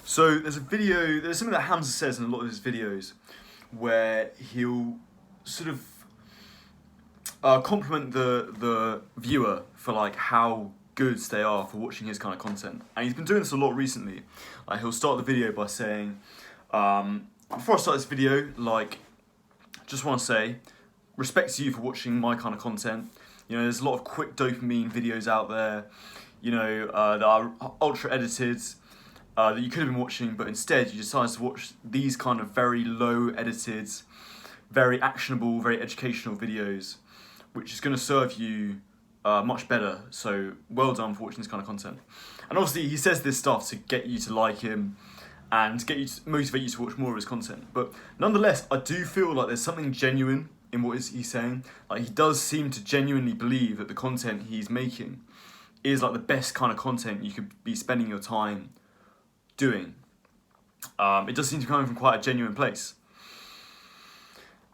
So there's something that Hamza says in a lot of his videos where he'll sort of compliment the viewer for like how good they are for watching his kind of content. And he's been doing this a lot recently. Like he'll start the video by saying, before I start this video, like, just want to say, respect to you for watching my kind of content. You know, there's a lot of quick dopamine videos out there, you know, that are ultra edited, that you could have been watching, but instead you decided to watch these kind of very low edited, very actionable, very educational videos, which is going to serve you much better. So well done for watching this kind of content. And obviously he says this stuff to get you to like him and get you to motivate you to watch more of his content. But nonetheless, I do feel like there's something genuine in what he's saying. Like he does seem to genuinely believe that the content he's making is like the best kind of content you could be spending your time doing. It does seem to be coming from quite a genuine place.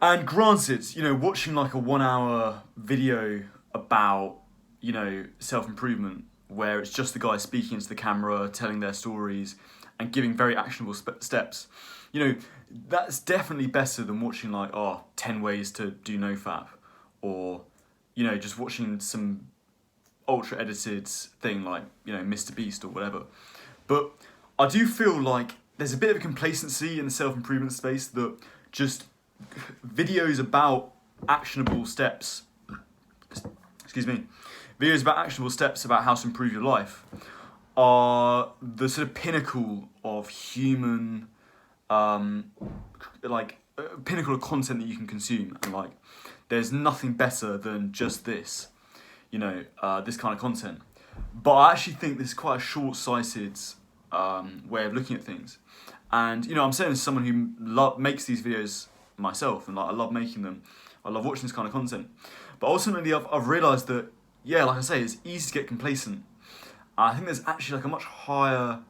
And granted, you know, watching like a 1 hour video about, you know, self-improvement, where it's just the guy speaking into the camera, telling their stories, and giving very actionable steps, you know, that's definitely better than watching like, 10 ways to do nofap, or, you know, just watching some ultra edited thing like, you know, Mr. Beast or whatever. But I do feel like there's a bit of complacency in the self-improvement space that just videos about actionable steps, videos about actionable steps about how to improve your life are the sort of pinnacle of human, pinnacle of content that you can consume. And like, there's nothing better than just this, you know, this kind of content. But I actually think this is quite a short-sighted way of looking at things. And, you know, I'm saying as someone who makes these videos myself, and like I love making them. I love watching this kind of content. But ultimately, I've realised that, yeah, like I say, it's easy to get complacent. I think there's actually like a much higher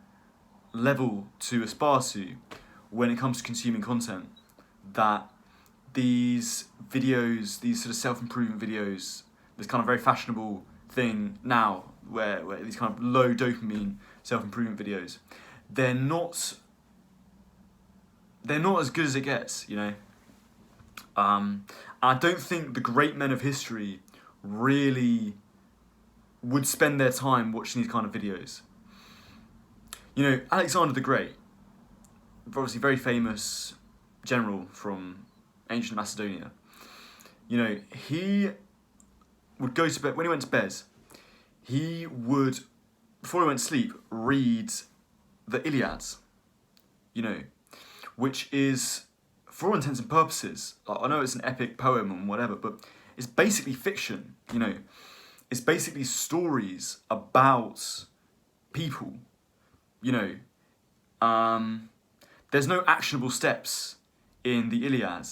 level to aspire to when it comes to consuming content. That these videos, these sort of self-improvement videos, this kind of very fashionable thing now, where these kind of low dopamine self-improvement videos, they're not as good as it gets, you know. I don't think the great men of history really would spend their time watching these kind of videos. You know, Alexander the Great, obviously very famous general from ancient Macedonia. You know, he would go to bed, when he went to bed, he would, before he went to sleep, read the Iliad, you know, which is, for all intents and purposes, I know it's an epic poem and whatever, but it's basically fiction, you know. It's basically stories about people, you know. There's no actionable steps in the Iliad.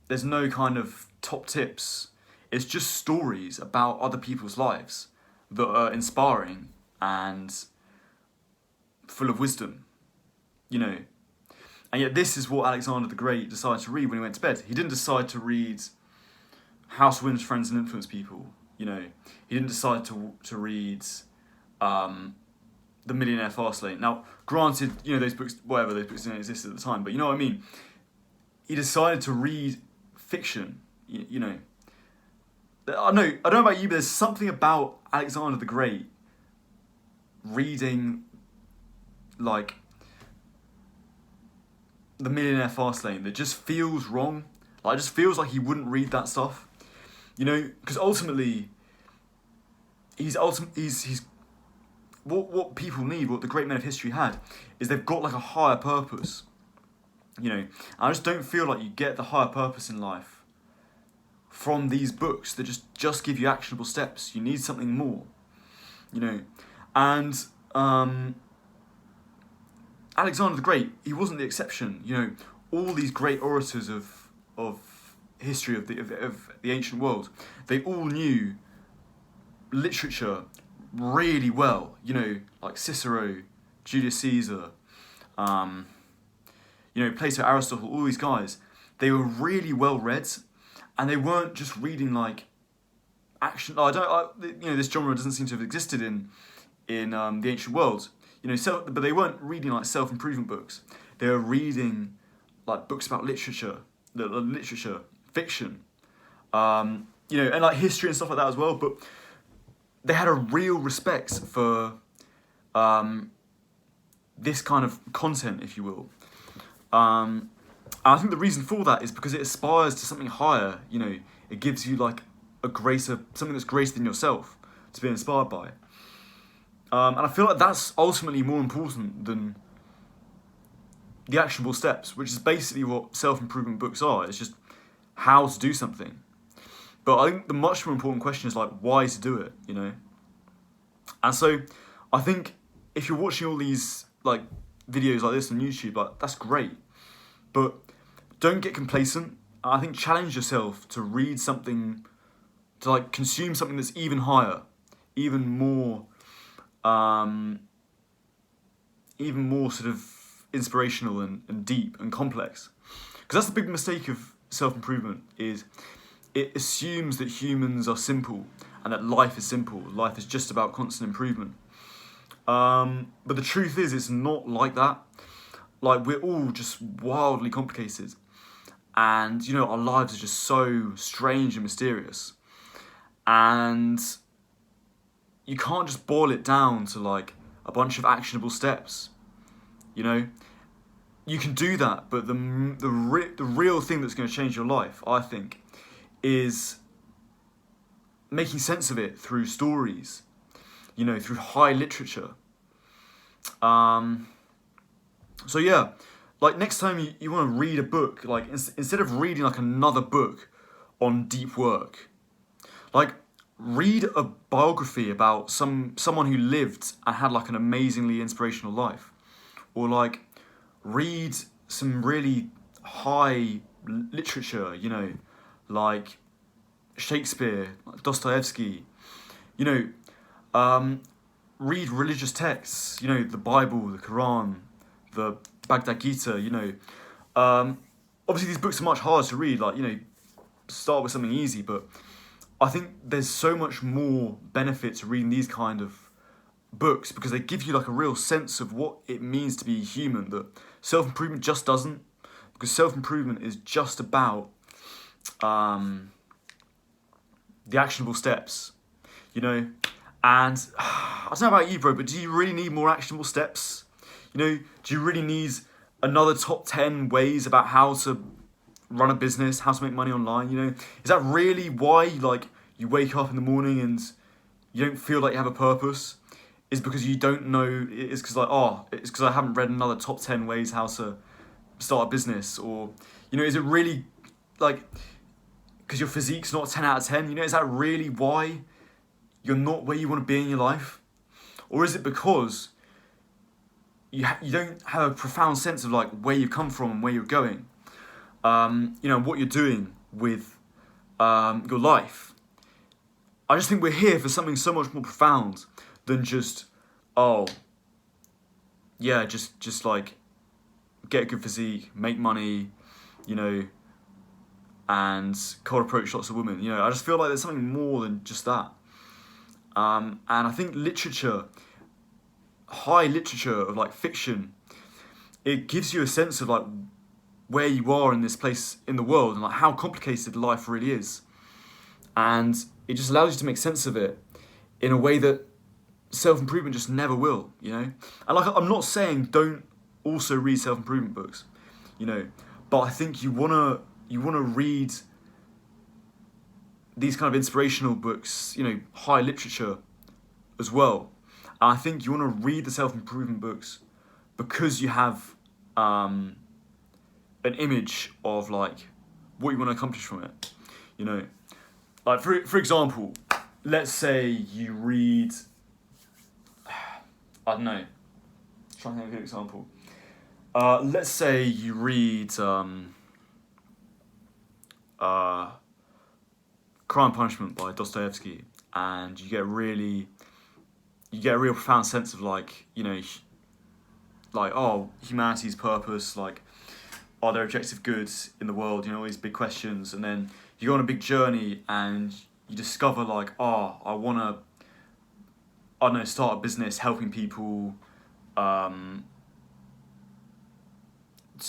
There's no kind of top tips. It's just stories about other people's lives that are inspiring and full of wisdom, you know. And yet this is what Alexander the Great decided to read when he went to bed. He didn't decide to read How to Win Friends and Influence People, you know. He didn't decide to read The Millionaire Fastlane. Now, granted, you know, those books didn't exist at the time, but you know what I mean. He decided to read fiction, you know. I don't know about you, but there's something about Alexander the Great reading, like, The Millionaire Fastlane that just feels wrong. Like, it just feels like he wouldn't read that stuff, you know, because ultimately, he's what people need, what the great men of history had, is they've got like a higher purpose, you know. And I just don't feel like you get the higher purpose in life from these books that just give you actionable steps. You need something more, you know. And Alexander the Great, he wasn't the exception, you know. All these great orators of history of the ancient world, they all knew literature really well, you know, like Cicero, Julius Caesar, you know, Plato, Aristotle, all these guys. They were really well read, and they weren't just reading like action. You know, this genre doesn't seem to have existed in the ancient world. You know, but they weren't reading like self-improvement books. They were reading like books about literature, literature, fiction, you know, and like history and stuff like that as well. But they had a real respect for this kind of content, if you will. And I think the reason for that is because it aspires to something higher. You know, it gives you like something that's greater than yourself to be inspired by. And I feel like that's ultimately more important than the actionable steps, which is basically what self-improvement books are. It's just how to do something. But I think the much more important question is like why to do it, you know? And so I think if you're watching all these like videos like this on YouTube, like that's great. But don't get complacent. I think challenge yourself to read something, to like consume something that's even higher, even more sort of inspirational and deep and complex. Because that's the big mistake of self-improvement, is it assumes that humans are simple and that life is simple. Life is just about constant improvement. But the truth is, it's not like that. Like, we're all just wildly complicated. And, you know, our lives are just so strange and mysterious. And you can't just boil it down to, like, a bunch of actionable steps. You know? You can do that, but the real thing that's going to change your life, I think, is making sense of it through stories, you know, through high literature. So yeah, like next time you want to read a book, like instead of reading like another book on deep work, like read a biography about someone who lived and had like an amazingly inspirational life, or like read some really high literature, you know, like Shakespeare, Dostoevsky, you know, read religious texts, you know, the Bible, the Quran, the Bhagavad Gita, you know. Obviously these books are much harder to read, like, you know, start with something easy, but I think there's so much more benefit to reading these kind of books because they give you like a real sense of what it means to be human that self-improvement just doesn't, because self-improvement is just about the actionable steps, you know. And I don't know about you, bro, but do you really need more actionable steps? You know, do you really need another top 10 ways about how to run a business, how to make money online, you know? Is that really why, like, you wake up in the morning and you don't feel like you have a purpose? Is because you don't know, it's because like, it's because I haven't read another top 10 ways how to start a business? Or, you know, is it really, like, because your physique's not a 10 out of 10, you know, is that really why you're not where you want to be in your life? Or is it because you don't have a profound sense of like where you come from and where you're going, you know, what you're doing with your life? I just think we're here for something so much more profound than just, just like get a good physique, make money, you know, and cold approach lots of women. You know, I just feel like there's something more than just that. And I think literature, high literature of like fiction, it gives you a sense of like where you are in this place in the world and like how complicated life really is. And it just allows you to make sense of it in a way that self-improvement just never will, you know? And like, I'm not saying don't also read self-improvement books, you know, but I think you wanna read these kind of inspirational books, you know, high literature as well. And I think you want to read the self-improvement books because you have an image of like what you want to accomplish from it. You know, like for example, let's say you read, I don't know, trying to think of a good example. Let's say you read Crime and Punishment by Dostoevsky, and you get a real profound sense of like, you know, like, humanity's purpose, like, are there objective goods in the world, you know, all these big questions, and then you go on a big journey and you discover like, I want to I don't know, start a business, helping people to,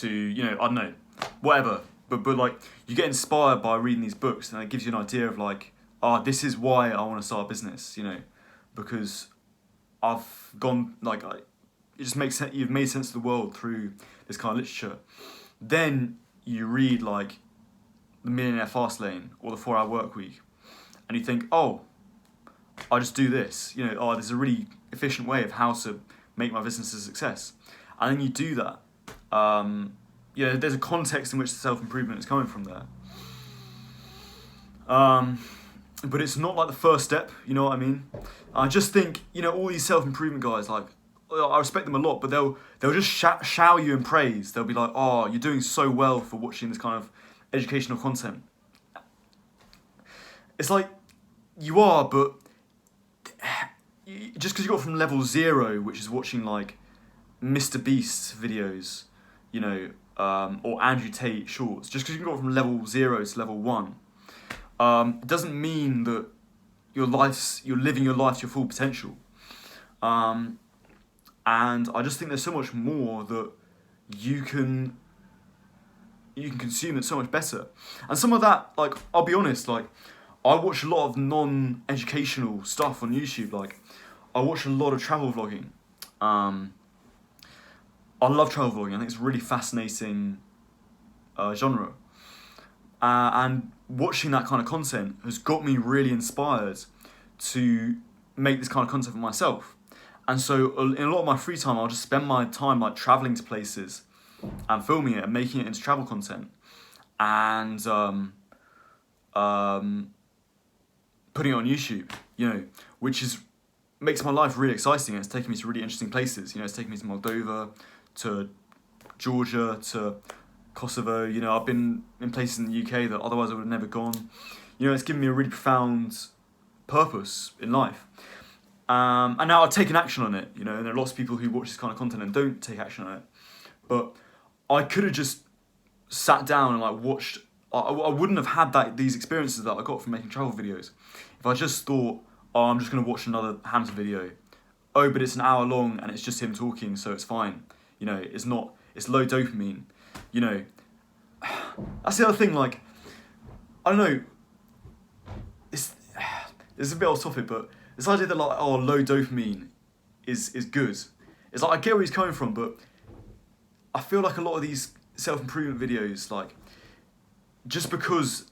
you know, I don't know, whatever. But like, you get inspired by reading these books, and it gives you an idea of like, this is why I want to start a business, you know, because I've gone, like, it just makes sense, you've made sense of the world through this kind of literature. Then you read like The Millionaire Fastlane or The 4 Hour Work Week, and you think, oh, I just do this, you know, there's a really efficient way of how to make my business a success. And then you do that. You know, there's a context in which the self-improvement is coming from there. But it's not like the first step, you know what I mean? I just think, you know, all these self-improvement guys, like, I respect them a lot, but they'll just shower you in praise. They'll be like, oh, you're doing so well for watching this kind of educational content. It's like, you are, but just because you got from level 0, which is watching like Mr. Beast's videos, you know, or Andrew Tate shorts, just because you got from level 0 to level 1, it doesn't mean that you're living your life to your full potential. And I just think there's so much more that you can consume that's so much better. And some of that, like, I'll be honest, like, I watch a lot of non-educational stuff on YouTube. Like, I watch a lot of travel vlogging. I love travel vlogging. I think it's a really fascinating genre. And watching that kind of content has got me really inspired to make this kind of content for myself. And so in a lot of my free time, I'll just spend my time like traveling to places and filming it and making it into travel content, and putting it on YouTube, you know, which makes my life really exciting. It's taking me to really interesting places. You know, it's taking me to Moldova, to Georgia, to Kosovo. You know, I've been in places in the UK that otherwise I would have never gone. You know, it's given me a really profound purpose in life. And now I've taken action on it, you know, and there are lots of people who watch this kind of content and don't take action on it. But I could have just sat down and like watched. I wouldn't have had these experiences that I got from making travel videos if I just thought, oh, I'm just going to watch another Hamza video. Oh, but it's an hour long and it's just him talking, so it's fine. You know, it's low dopamine. You know, that's the other thing, like, I don't know, it's a bit off topic, but this idea that like, oh, low dopamine is good. It's like, I get where he's coming from, but I feel like a lot of these self-improvement videos, like, just because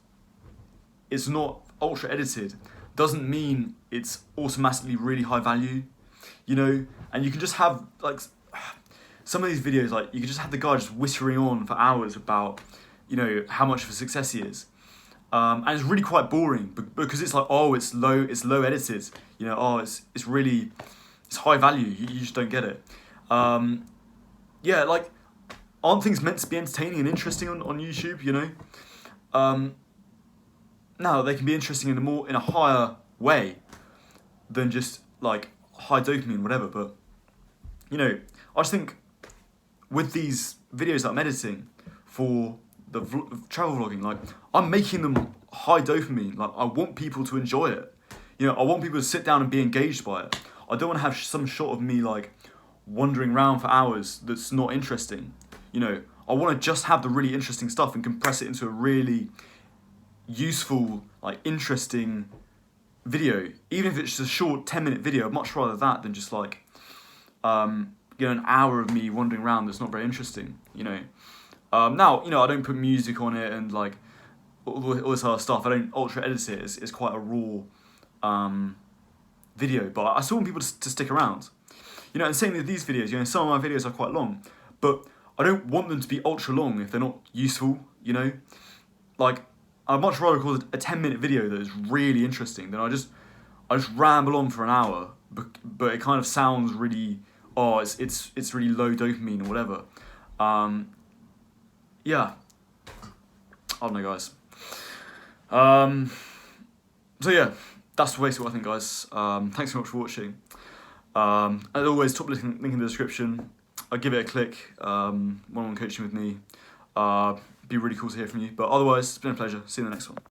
it's not ultra edited doesn't mean it's automatically really high value, you know? And you can just have, like, some of these videos, like, you can just have the guy just whispering on for hours about, you know, how much of a success he is. And it's really quite boring because it's like, oh, it's low edited, you know, oh, it's high value, you just don't get it. Yeah, like, aren't things meant to be entertaining and interesting on YouTube, you know? No, they can be interesting in a higher way than just like high dopamine, whatever. But, you know, I just think with these videos that I'm editing for the travel vlogging, like, I'm making them high dopamine. Like, I want people to enjoy it. You know, I want people to sit down and be engaged by it. I don't want to have some shot of me like wandering around for hours that's not interesting. You know, I want to just have the really interesting stuff and compress it into a really useful, like, interesting video. Even if it's just a short 10-minute video, I'd much rather that than just like, you know, an hour of me wandering around that's not very interesting, you know. Now, you know, I don't put music on it and like all this other stuff. I don't ultra edit it. It's quite a raw video, but I still want people to stick around. You know, and same with these videos, you know, some of my videos are quite long, but I don't want them to be ultra long if they're not useful, you know? Like, I'd much rather call it a 10-minute video that is really interesting than I just ramble on for an hour, but it kind of sounds really, oh, it's really low dopamine or whatever. Yeah. I don't know, guys. So yeah, that's basically what I think, guys. Thanks so much for watching. As always, top link in the description. I'll give it a click. One-on-one coaching with me. Be really cool to hear from you. But otherwise, it's been a pleasure. See you in the next one.